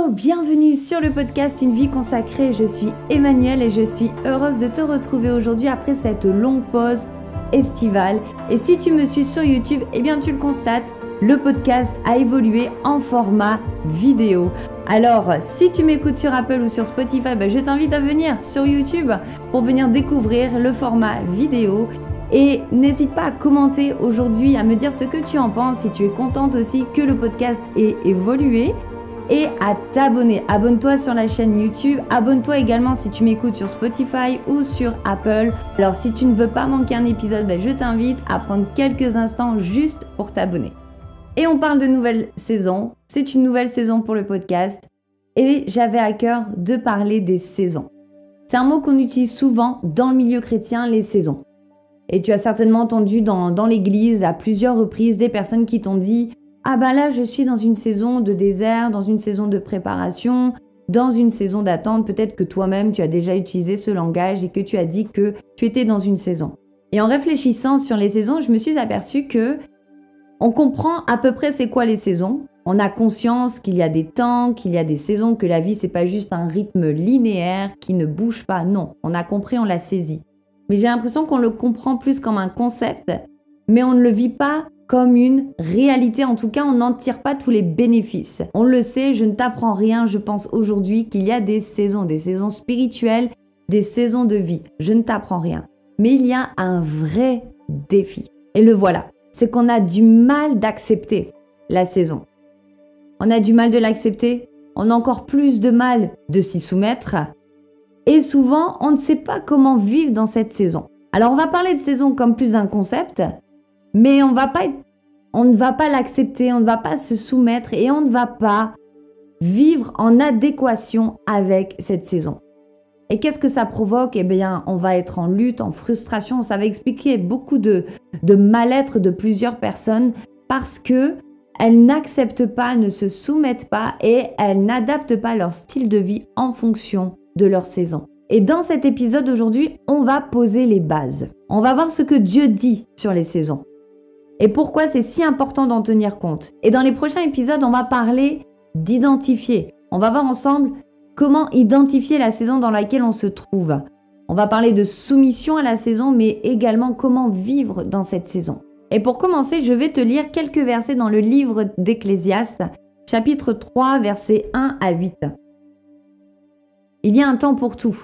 Hello, bienvenue sur le podcast Une vie consacrée. Je suis Emmanuelle et je suis heureuse de te retrouver aujourd'hui après cette longue pause estivale. Et si tu me suis sur YouTube, eh bien tu le constates, le podcast a évolué en format vidéo. Alors, si tu m'écoutes sur Apple ou sur Spotify, je t'invite à venir sur YouTube pour venir découvrir le format vidéo. Et n'hésite pas à commenter aujourd'hui, à me dire ce que tu en penses, si tu es contente aussi que le podcast ait évolué. Et à t'abonner. Abonne-toi sur la chaîne YouTube. Abonne-toi également si tu m'écoutes sur Spotify ou sur Apple. Alors si tu ne veux pas manquer un épisode, je t'invite à prendre quelques instants juste pour t'abonner. Et on parle de nouvelle saison. C'est une nouvelle saison pour le podcast. Et j'avais à cœur de parler des saisons. C'est un mot qu'on utilise souvent dans le milieu chrétien, les saisons. Et tu as certainement entendu dans l'église à plusieurs reprises des personnes qui t'ont dit « Ah là, je suis dans une saison de désert, dans une saison de préparation, dans une saison d'attente. » Peut-être que toi-même, tu as déjà utilisé ce langage et que tu as dit que tu étais dans une saison. Et en réfléchissant sur les saisons, je me suis aperçue que on comprend à peu près c'est quoi les saisons. On a conscience qu'il y a des temps, qu'il y a des saisons, que la vie, c'est pas juste un rythme linéaire qui ne bouge pas. Non, on a compris, on l'a saisi. Mais j'ai l'impression qu'on le comprend plus comme un concept, mais on ne le vit pas comme une réalité. En tout cas, on n'en tire pas tous les bénéfices. On le sait, je ne t'apprends rien, je pense aujourd'hui qu'il y a des saisons spirituelles, des saisons de vie. Je ne t'apprends rien. Mais il y a un vrai défi. Et le voilà, c'est qu'on a du mal d'accepter la saison. On a du mal de l'accepter, on a encore plus de mal de s'y soumettre. Et souvent, on ne sait pas comment vivre dans cette saison. Alors, on va parler de saison comme plus un concept, mais on ne va pas l'accepter, on ne va pas se soumettre et on ne va pas vivre en adéquation avec cette saison. Et qu'est-ce que ça provoque ? Eh bien, on va être en lutte, en frustration. Ça va expliquer beaucoup de mal-être de plusieurs personnes parce que elles n'acceptent pas, ne se soumettent pas et elles n'adaptent pas leur style de vie en fonction de leur saison. Et dans cet épisode aujourd'hui, on va poser les bases. On va voir ce que Dieu dit sur les saisons et pourquoi c'est si important d'en tenir compte. Et dans les prochains épisodes, on va parler d'identifier. On va voir ensemble comment identifier la saison dans laquelle on se trouve. On va parler de soumission à la saison, mais également comment vivre dans cette saison. Et pour commencer, je vais te lire quelques versets dans le livre d'Ecclésiaste, chapitre 3, versets 1 à 8. Il y a un temps pour tout,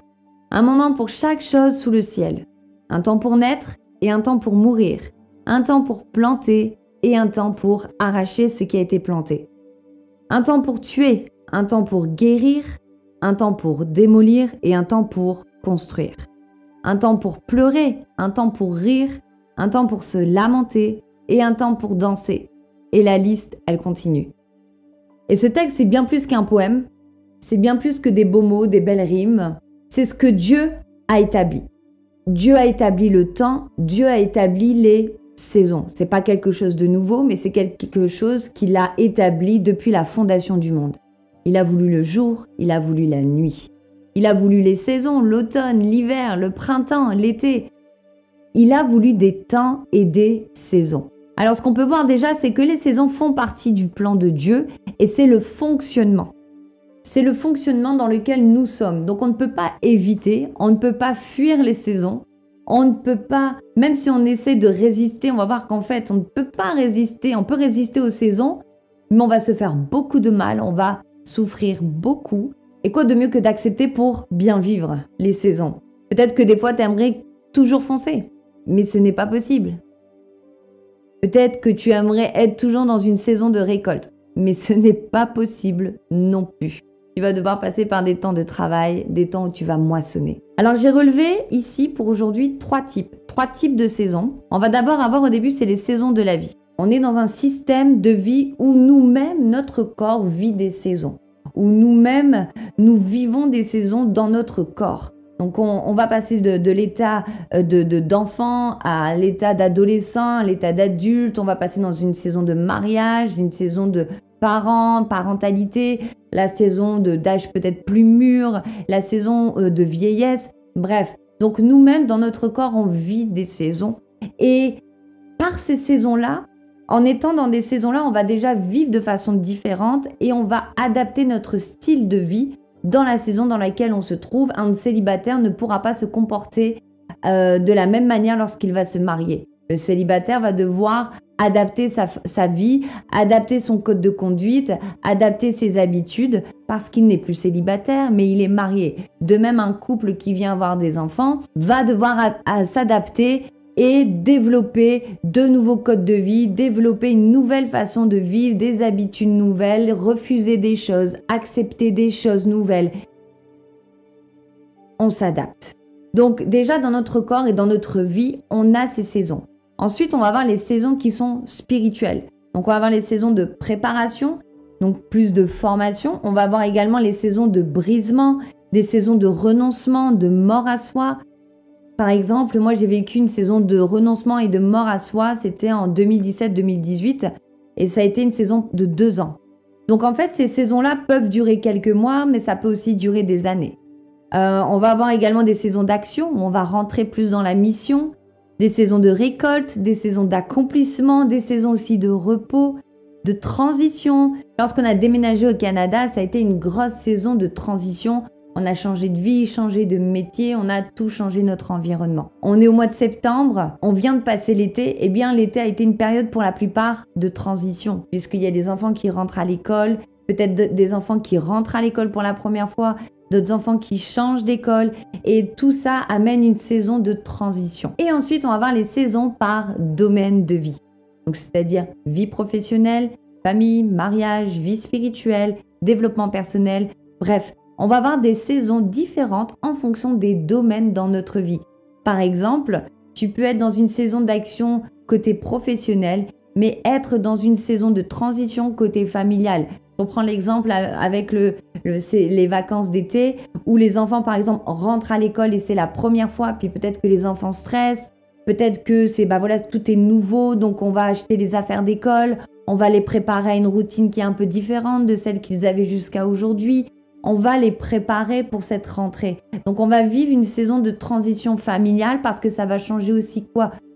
un moment pour chaque chose sous le ciel, un temps pour naître et un temps pour mourir, un temps pour planter et un temps pour arracher ce qui a été planté, un temps pour tuer, un temps pour guérir, un temps pour démolir et un temps pour construire, un temps pour pleurer, un temps pour rire, un temps pour se lamenter et un temps pour danser. Et la liste, elle continue. Et ce texte, c'est bien plus qu'un poème. C'est bien plus que des beaux mots, des belles rimes. C'est ce que Dieu a établi. Dieu a établi le temps, Dieu a établi les saisons. C'est pas quelque chose de nouveau, mais c'est quelque chose qu'il a établi depuis la fondation du monde. Il a voulu le jour, il a voulu la nuit. Il a voulu les saisons, l'automne, l'hiver, le printemps, l'été. Il a voulu des temps et des saisons. Alors ce qu'on peut voir déjà, c'est que les saisons font partie du plan de Dieu et c'est le fonctionnement. C'est le fonctionnement dans lequel nous sommes. Donc on ne peut pas éviter, on ne peut pas fuir les saisons. On ne peut pas, même si on essaie de résister, on va voir qu'en fait on ne peut pas résister. On peut résister aux saisons, mais on va se faire beaucoup de mal, on va souffrir beaucoup. Et quoi de mieux que d'accepter pour bien vivre les saisons ? Peut-être que des fois tu aimerais toujours foncer, mais ce n'est pas possible. Peut-être que tu aimerais être toujours dans une saison de récolte, mais ce n'est pas possible non plus. Tu vas devoir passer par des temps de travail, des temps où tu vas moissonner. Alors j'ai relevé ici pour aujourd'hui trois types de saisons. On va d'abord avoir au début, c'est les saisons de la vie. On est dans un système de vie où nous-mêmes, notre corps vit des saisons. Où nous-mêmes, nous vivons des saisons dans notre corps. Donc on va passer de l'état d'enfant à l'état d'adolescent, à l'état d'adulte. On va passer dans une saison de mariage, une saison de parentalité, la saison d'âge peut-être plus mûr, la saison de vieillesse. Bref, donc nous-mêmes, dans notre corps, on vit des saisons. Et par ces saisons-là, En étant dans des saisons-là, on va déjà vivre de façon différente et on va adapter notre style de vie dans la saison dans laquelle on se trouve. Un célibataire ne pourra pas se comporter de la même manière lorsqu'il va se marier. Le célibataire va devoir adapter sa vie, adapter son code de conduite, adapter ses habitudes parce qu'il n'est plus célibataire mais il est marié. De même, un couple qui vient avoir des enfants va devoir s'adapter et développer de nouveaux codes de vie, développer une nouvelle façon de vivre, des habitudes nouvelles, refuser des choses, accepter des choses nouvelles. On s'adapte. Donc déjà dans notre corps et dans notre vie, on a ces saisons. Ensuite, on va avoir les saisons qui sont spirituelles. Donc on va avoir les saisons de préparation, donc plus de formation. On va avoir également les saisons de brisement, des saisons de renoncement, de mort à soi. Par exemple, moi j'ai vécu une saison de renoncement et de mort à soi, c'était en 2017-2018 et ça a été une saison de 2 ans. Donc en fait, ces saisons-là peuvent durer quelques mois, mais ça peut aussi durer des années. On va avoir également des saisons d'action, où on va rentrer plus dans la mission, des saisons de récolte, des saisons d'accomplissement, des saisons aussi de repos, de transition. Lorsqu'on a déménagé au Canada, ça a été une grosse saison de transition. On a changé de vie, changé de métier, on a tout changé notre environnement. On est au mois de septembre, on vient de passer l'été. Eh bien, l'été a été une période pour la plupart de transition, puisqu'il y a des enfants qui rentrent à l'école, peut-être des enfants qui rentrent à l'école pour la première fois, d'autres enfants qui changent d'école, et tout ça amène une saison de transition. Et ensuite, on va voir les saisons par domaine de vie. Donc, c'est-à-dire vie professionnelle, famille, mariage, vie spirituelle, développement personnel, bref. On va avoir des saisons différentes en fonction des domaines dans notre vie. Par exemple, tu peux être dans une saison d'action côté professionnel, mais être dans une saison de transition côté familial. Pour prendre l'exemple avec les vacances d'été, où les enfants, par exemple, rentrent à l'école et c'est la première fois, puis peut-être que les enfants stressent, peut-être que tout est nouveau, donc on va acheter les affaires d'école, on va les préparer à une routine qui est un peu différente de celle qu'ils avaient jusqu'à aujourd'hui. On va les préparer pour cette rentrée. Donc, on va vivre une saison de transition familiale parce que ça va changer aussi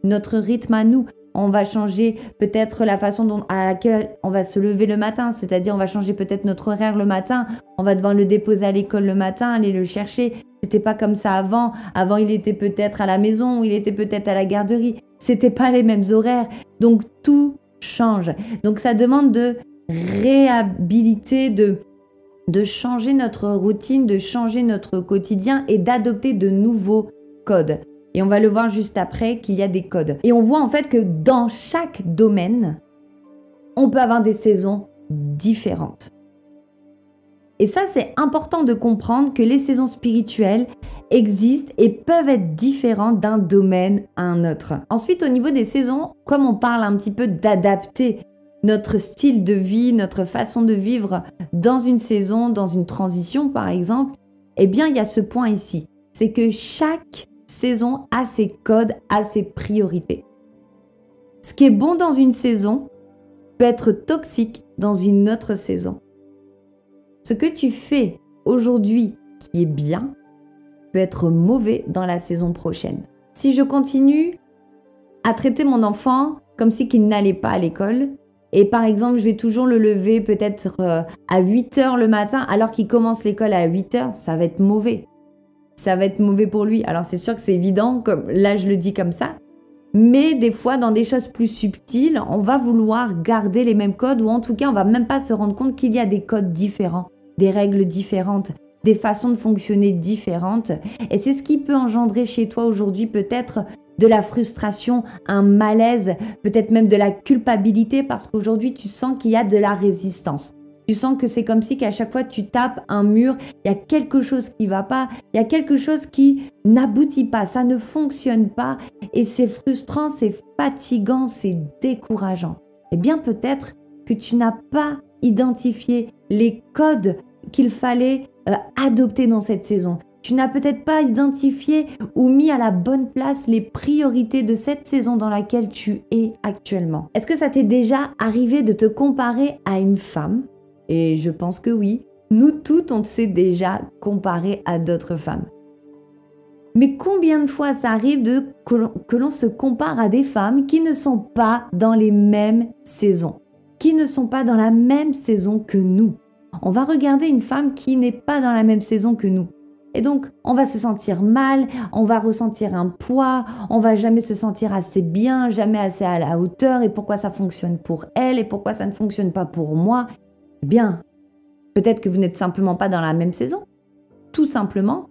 notre rythme à nous. On va changer peut-être la façon à laquelle on va se lever le matin. C'est-à-dire, on va changer peut-être notre horaire le matin. On va devoir le déposer à l'école le matin, aller le chercher. C'était pas comme ça avant. Avant, il était peut-être à la maison, il était peut-être à la garderie. C'était pas les mêmes horaires. Donc, tout change. Donc, ça demande de réhabiliter, de changer notre routine, de changer notre quotidien et d'adopter de nouveaux codes. Et on va le voir juste après qu'il y a des codes. Et on voit en fait que dans chaque domaine, on peut avoir des saisons différentes. Et ça, c'est important de comprendre que les saisons spirituelles existent et peuvent être différentes d'un domaine à un autre. Ensuite, au niveau des saisons, comme on parle un petit peu d'adapter notre style de vie, notre façon de vivre dans une saison, dans une transition par exemple, eh bien il y a ce point ici. C'est que chaque saison a ses codes, a ses priorités. Ce qui est bon dans une saison peut être toxique dans une autre saison. Ce que tu fais aujourd'hui qui est bien peut être mauvais dans la saison prochaine. Si je continue à traiter mon enfant comme si qu'il n'allait pas à l'école, et par exemple, je vais toujours le lever peut-être à 8h le matin alors qu'il commence l'école à 8h, ça va être mauvais. Ça va être mauvais pour lui. Alors c'est sûr que c'est évident, comme là je le dis comme ça, mais des fois dans des choses plus subtiles, on va vouloir garder les mêmes codes ou en tout cas on va même pas se rendre compte qu'il y a des codes différents, des règles différentes, des façons de fonctionner différentes. Et c'est ce qui peut engendrer chez toi aujourd'hui peut-être de la frustration, un malaise, peut-être même de la culpabilité parce qu'aujourd'hui tu sens qu'il y a de la résistance. Tu sens que c'est comme si qu'à chaque fois tu tapes un mur, il y a quelque chose qui ne va pas, il y a quelque chose qui n'aboutit pas, ça ne fonctionne pas et c'est frustrant, c'est fatigant, c'est décourageant. Eh bien peut-être que tu n'as pas identifié les codes qu'il fallait adopter dans cette saison. Tu n'as peut-être pas identifié ou mis à la bonne place les priorités de cette saison dans laquelle tu es actuellement. Est-ce que ça t'est déjà arrivé de te comparer à une femme ? Et je pense que oui. Nous toutes, on s'est déjà comparé à d'autres femmes. Mais combien de fois ça arrive que l'on se compare à des femmes qui ne sont pas dans les mêmes saisons, qui ne sont pas dans la même saison que nous. On va regarder une femme qui n'est pas dans la même saison que nous. Et donc, on va se sentir mal, on va ressentir un poids, on va jamais se sentir assez bien, jamais assez à la hauteur. Et pourquoi ça fonctionne pour elle et pourquoi ça ne fonctionne pas pour moi? Eh bien, peut-être que vous n'êtes simplement pas dans la même saison. Tout simplement,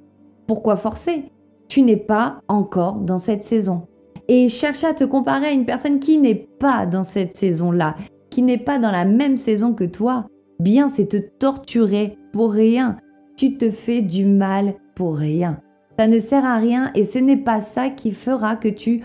pourquoi forcer? Tu n'es pas encore dans cette saison. Et chercher à te comparer à une personne qui n'est pas dans cette saison-là, qui n'est pas dans la même saison que toi, bien c'est te torturer pour rien. Tu te fais du mal pour rien. Ça ne sert à rien et ce n'est pas ça qui fera que tu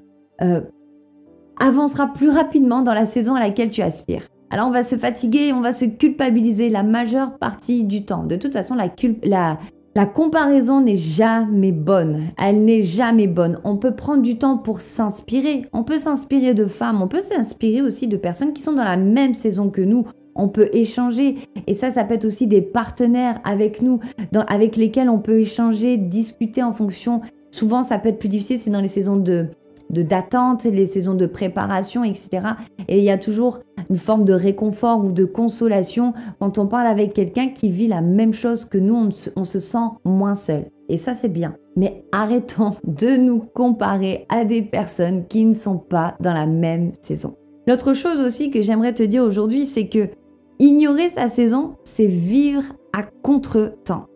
avanceras plus rapidement dans la saison à laquelle tu aspires. Alors on va se fatiguer, on va se culpabiliser la majeure partie du temps. De toute façon, la comparaison n'est jamais bonne. Elle n'est jamais bonne. On peut prendre du temps pour s'inspirer. On peut s'inspirer de femmes, on peut s'inspirer aussi de personnes qui sont dans la même saison que nous. On peut échanger et ça peut être aussi des partenaires avec nous, avec lesquels on peut échanger, discuter en fonction. Souvent, ça peut être plus difficile, c'est dans les saisons d'attente, les saisons de préparation, etc. Et il y a toujours une forme de réconfort ou de consolation quand on parle avec quelqu'un qui vit la même chose que nous, on se sent moins seul. Et ça, c'est bien. Mais arrêtons de nous comparer à des personnes qui ne sont pas dans la même saison. L'autre chose aussi que j'aimerais te dire aujourd'hui, c'est que ignorer sa saison, c'est vivre à contre-temps.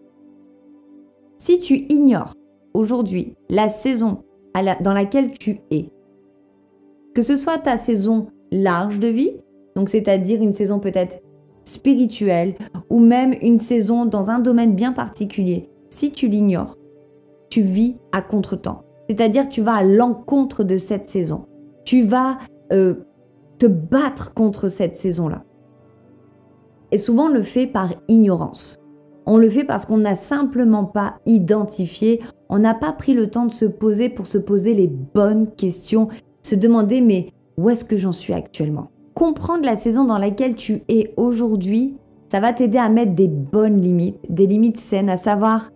Si tu ignores aujourd'hui la saison dans laquelle tu es, que ce soit ta saison large de vie, donc c'est-à-dire une saison peut-être spirituelle ou même une saison dans un domaine bien particulier, si tu l'ignores, tu vis à contre-temps. C'est-à-dire tu vas à l'encontre de cette saison. Tu vas te battre contre cette saison-là. Et souvent, on le fait par ignorance. On le fait parce qu'on n'a simplement pas identifié, on n'a pas pris le temps de se poser pour se poser les bonnes questions, se demander mais où est-ce que j'en suis actuellement? Comprendre la saison dans laquelle tu es aujourd'hui, ça va t'aider à mettre des bonnes limites, des limites saines, à savoir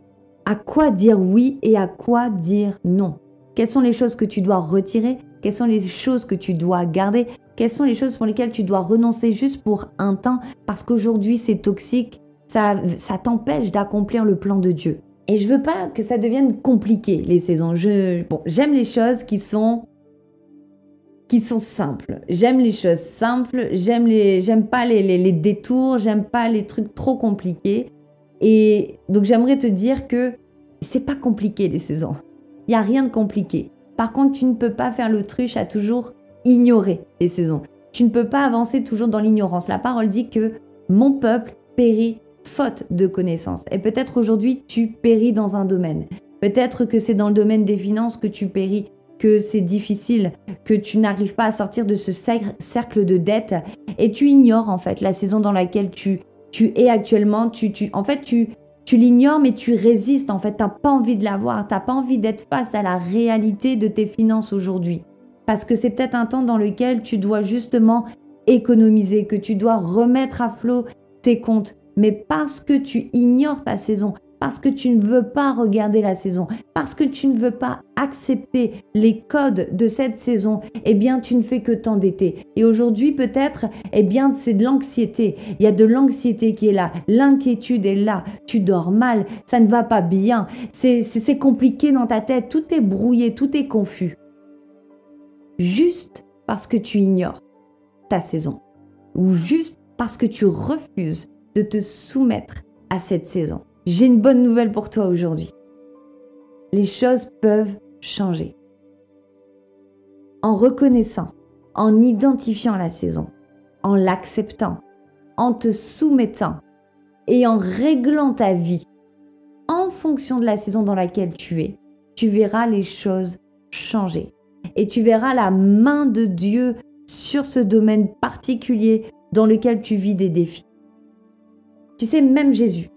à quoi dire oui et à quoi dire non. Quelles sont les choses que tu dois retirer? Quelles sont les choses que tu dois garder? Quelles sont les choses pour lesquelles tu dois renoncer juste pour un temps parce qu'aujourd'hui c'est toxique, ça t'empêche d'accomplir le plan de Dieu. Et je veux pas que ça devienne compliqué les saisons. J'aime les choses qui sont simples. J'aime les choses simples, j'aime pas les détours, j'aime pas les trucs trop compliqués. Et donc j'aimerais te dire que c'est pas compliqué les saisons. Il y a rien de compliqué. Par contre, tu ne peux pas faire l'autruche à toujours ignorer les saisons. Tu ne peux pas avancer toujours dans l'ignorance. La parole dit que mon peuple périt faute de connaissance. Et peut-être aujourd'hui, tu péris dans un domaine. Peut-être que c'est dans le domaine des finances que tu péris, que c'est difficile, que tu n'arrives pas à sortir de ce cercle de dette et tu ignores en fait la saison dans laquelle tu es actuellement. Tu l'ignores, mais tu résistes. En fait, tu n'as pas envie de la voir. Tu n'as pas envie d'être face à la réalité de tes finances aujourd'hui. Parce que c'est peut-être un temps dans lequel tu dois justement économiser, que tu dois remettre à flot tes comptes. Mais parce que tu ignores ta saison, parce que tu ne veux pas regarder la saison, parce que tu ne veux pas accepter les codes de cette saison, eh bien, tu ne fais que t'endetter. Et aujourd'hui, peut-être, eh bien, c'est de l'anxiété. Il y a de l'anxiété qui est là. L'inquiétude est là. Tu dors mal. Ça ne va pas bien. C'est compliqué dans ta tête. Tout est brouillé. Tout est confus. Juste parce que tu ignores ta saison. Ou juste parce que tu refuses de te soumettre à cette saison. J'ai une bonne nouvelle pour toi aujourd'hui. Les choses peuvent changer. En reconnaissant, en identifiant la saison, en l'acceptant, en te soumettant et en réglant ta vie en fonction de la saison dans laquelle tu es, tu verras les choses changer. Et tu verras la main de Dieu sur ce domaine particulier dans lequel tu vis des défis. Tu sais, même Jésus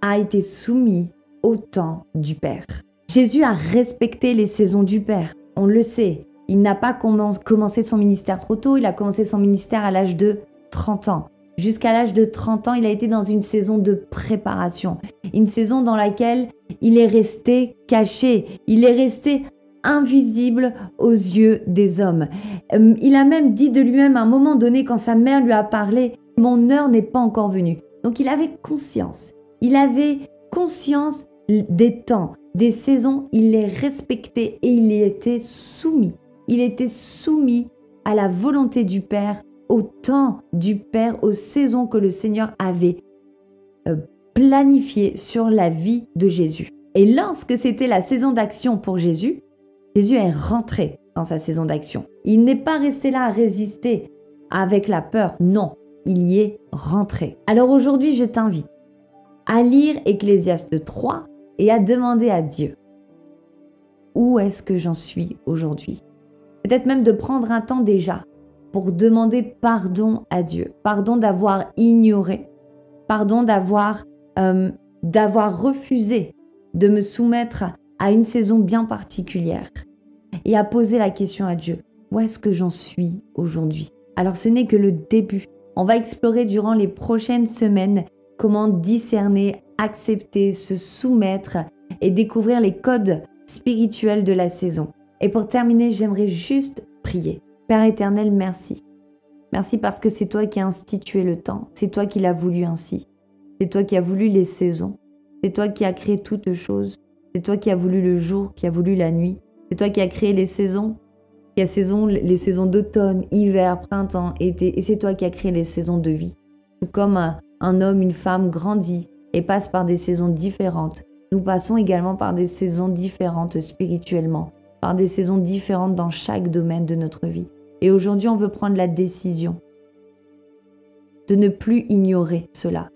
a été soumis au temps du Père. Jésus a respecté les saisons du Père, on le sait. Il n'a pas commencé son ministère trop tôt, il a commencé son ministère à l'âge de 30 ans. Jusqu'à l'âge de 30 ans, il a été dans une saison de préparation. Une saison dans laquelle il est resté caché. Il est resté invisible aux yeux des hommes. Il a même dit de lui-même à un moment donné, quand sa mère lui a parlé, « Mon heure n'est pas encore venue ». Donc il avait conscience. Il avait conscience des temps, des saisons. Il les respectait et il y était soumis. Il était soumis à la volonté du Père, au temps du Père, aux saisons que le Seigneur avait planifiées sur la vie de Jésus. Et lorsque c'était la saison d'action pour Jésus, Jésus est rentré dans sa saison d'action. Il n'est pas resté là à résister avec la peur, non, il y est rentré. Alors aujourd'hui, je t'invite à lire Ecclésiaste 3 et à demander à Dieu, où est-ce que j'en suis aujourd'hui? Peut-être même de prendre un temps déjà pour demander pardon à Dieu, pardon d'avoir ignoré, pardon d'avoir refusé de me soumettre à une saison bien particulière et à poser la question à Dieu, où est-ce que j'en suis aujourd'hui? Alors ce n'est que le début. On va explorer durant les prochaines semaines comment discerner, accepter, se soumettre et découvrir les codes spirituels de la saison. Et pour terminer, j'aimerais juste prier. Père éternel, merci. Merci parce que c'est toi qui as institué le temps. C'est toi qui l'as voulu ainsi. C'est toi qui as voulu les saisons. C'est toi qui as créé toutes choses. C'est toi qui as voulu le jour, qui as voulu la nuit. C'est toi qui as créé les saisons. Les saisons d'automne, hiver, printemps, été. Et c'est toi qui as créé les saisons de vie. Tout comme un homme, une femme grandit et passe par des saisons différentes. Nous passons également par des saisons différentes spirituellement, par des saisons différentes dans chaque domaine de notre vie. Et aujourd'hui, on veut prendre la décision de ne plus ignorer cela.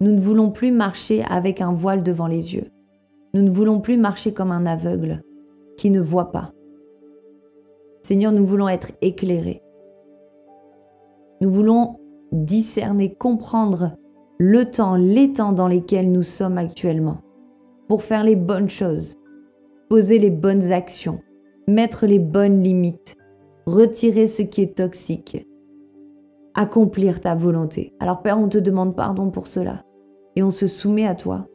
Nous ne voulons plus marcher avec un voile devant les yeux. Nous ne voulons plus marcher comme un aveugle qui ne voit pas. Seigneur, nous voulons être éclairés. Nous voulons discerner, comprendre le temps, les temps dans lesquels nous sommes actuellement, pour faire les bonnes choses, poser les bonnes actions, mettre les bonnes limites, retirer ce qui est toxique, accomplir ta volonté. Alors Père, on te demande pardon pour cela et on se soumet à toi,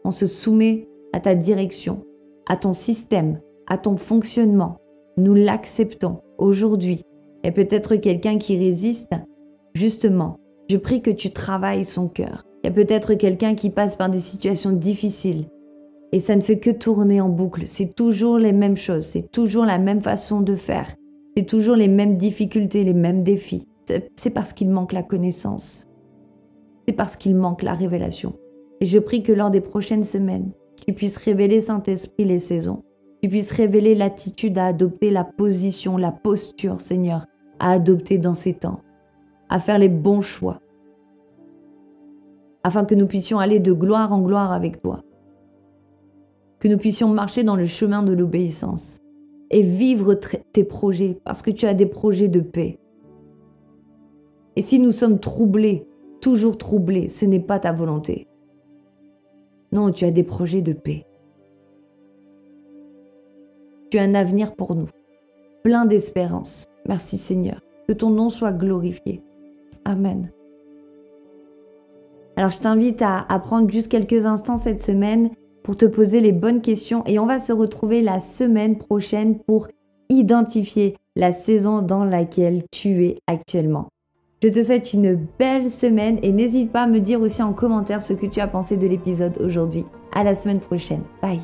on se soumet à ta direction, à ton système, à ton fonctionnement. Nous l'acceptons aujourd'hui. Et peut-être quelqu'un qui résiste, justement, je prie que tu travailles son cœur. Il y a peut-être quelqu'un qui passe par des situations difficiles et ça ne fait que tourner en boucle. C'est toujours les mêmes choses, c'est toujours la même façon de faire. C'est toujours les mêmes difficultés, les mêmes défis. C'est parce qu'il manque la connaissance. C'est parce qu'il manque la révélation. Et je prie que lors des prochaines semaines, tu puisses révéler, Saint-Esprit, les saisons. Tu puisses révéler l'attitude à adopter, la position, la posture, Seigneur, à adopter dans ces temps, à faire les bons choix, afin que nous puissions aller de gloire en gloire avec toi, que nous puissions marcher dans le chemin de l'obéissance et vivre tes projets, parce que tu as des projets de paix. Et si nous sommes troublés, toujours troublés, ce n'est pas ta volonté. Non, tu as des projets de paix. Tu as un avenir pour nous, plein d'espérance. Merci Seigneur, que ton nom soit glorifié. Amen. Alors je t'invite à prendre juste quelques instants cette semaine pour te poser les bonnes questions et on va se retrouver la semaine prochaine pour identifier la saison dans laquelle tu es actuellement. Je te souhaite une belle semaine et n'hésite pas à me dire aussi en commentaire ce que tu as pensé de l'épisode aujourd'hui. À la semaine prochaine. Bye.